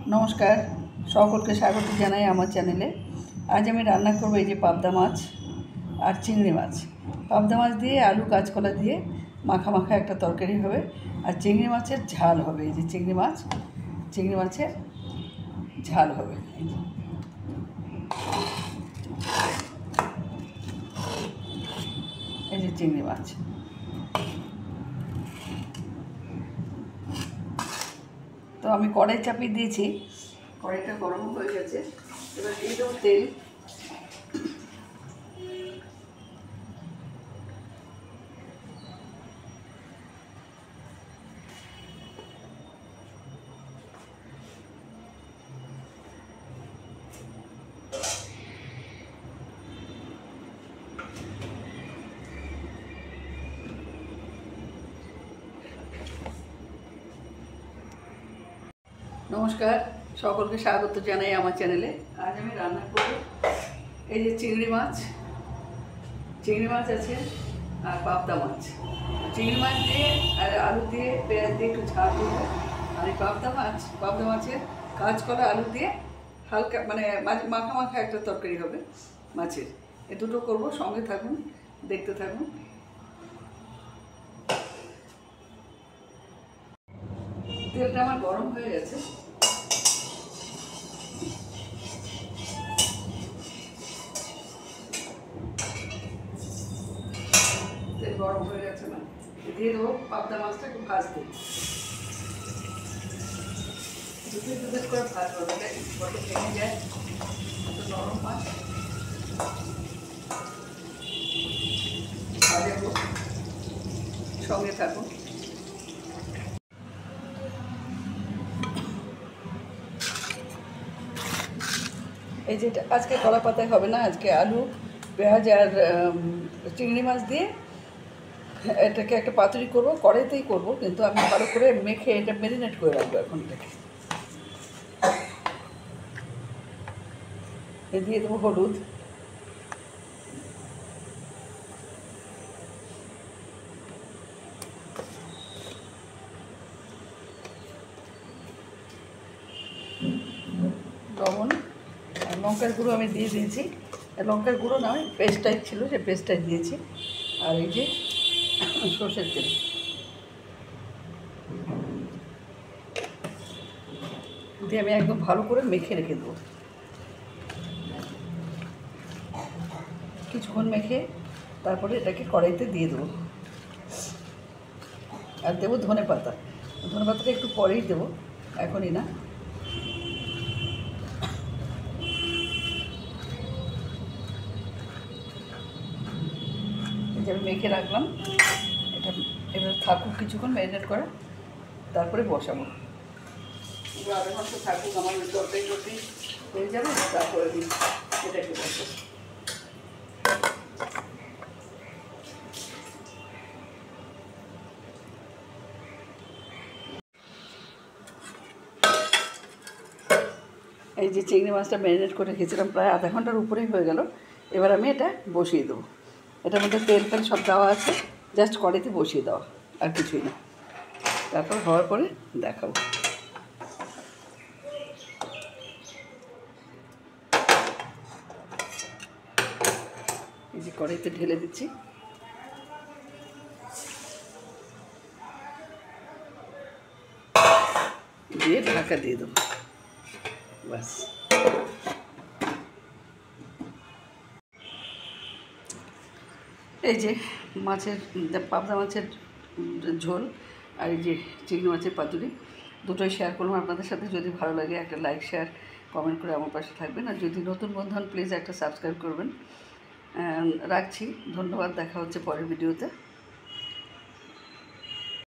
নমস্কার, সকলকে স্বাগত জানাই আমার চ্যানেলে। আজ আমি রান্না করব এই যে পাবদা মাছ আর চিংড়ি মাছ। পাবদা মাছ দিয়ে আলু কাঁচকলা দিয়ে মাখা মাখা একটা তরকারি হবে, আর চিংড়ি মাছের ঝাল হবে। এই যে চিংড়ি মাছের ঝাল হবে। এই যে চিংড়ি মাছ, তো আমি কড়াই চাপিয়ে দিয়েছি, কড়াইটা গরম হয়ে গেছে। এবার দিয়ে দেবো তেল। নমস্কার, সকলকে স্বাগত জানাই আমার চ্যানেলে। আজ আমি রান্না করব এই যে চিংড়ি মাছ আছে আর পাবদা মাছ। চিংড়ি মাছ দিয়ে আর আলু দিয়ে পেঁয়াজ দিয়ে একটু ঝাল করবো, আর এই পাবদা মাছের কাঁচকলা আলু দিয়ে হালকা মানে মাখা মাখা একটা তরকারি হবে মাছের। এ দুটো করবো, সঙ্গে থাকুন, দেখতে থাকুন। তেলটা আমার গরম হয়ে গেছে। তেল গরম হয়ে গেছে, না দিয়ে দেবো পাবদা মাছটা একটু ভাজতে। দুধের করে ভাজবো, বড্ড ভেঙে যায়, এত নরম মাছ। ভাজবো, সঙ্গে থাকুন। এই যে আজকে কলা পাতায় হবে না, আজকে আলু পেঁয়াজ আর চিংড়ি মাছ দিয়ে এটাকে একটা পাতুরি করবো, কড়াইতেই করবো, কিন্তু আমি ভালো করে মেখে এটা ম্যারিনেট করে রাখবো এখন থেকে। দিয়ে দেবো হলুদ, লবণ আর লঙ্কার গুঁড়ো আমি দিয়ে দিয়েছি। লঙ্কার গুঁড়ো নয়, পেস্টটাই ছিল, সে পেস্টটাই দিয়েছি। আর এই যে সর্ষের তেল দিয়ে আমি একদম ভালো করে মেখে রেখে দেবো। কিছুক্ষণ মেখে তারপরে এটাকে কড়াইতে দিয়ে দেবো। আর দেবো ধনে পাতাটা একটু পরেই দেবো, এখনই না। এই যে আমি মেখে রাখলাম, এটা এবার থাকুক কিছুক্ষণ ম্যারিনেট করা, তারপরে বসাবো। আধা ঘন্টা থাকুক, আমার তরকারি হয়ে যাবে, তারপরে এটাকে বসাবো। এই যে চিংড়ি মাছটা ম্যারিনেট করে রেখেছিলাম, প্রায় আধা ঘন্টার উপরেই হয়ে গেল। এবার আমি এটা বসিয়ে দেবো। এটার মধ্যে তেল সব দেওয়া আছে, জাস্ট কড়াইতে বসিয়ে দেওয়া, আর কিছুই না। তারপর হওয়ার পরে দেখাবো। এই যে কড়াইতে ঢেলে দিচ্ছি, দিয়ে ঢাকা দিয়ে দেবো, ব্যাস। এই যে পাবদা মাছের ঝোল আর এই যে চিংড়ি মাছের পাতুরি, দুটোই শেয়ার করলাম আপনাদের সাথে। যদি ভালো লাগে একটা লাইক, শেয়ার, কমেন্ট করে আমার পাশে থাকবেন। আর যদি নতুন বন্ধু হন, প্লিজ একটা সাবস্ক্রাইব করবেন। রাখছি, ধন্যবাদ, দেখা হচ্ছে পরের ভিডিওতে।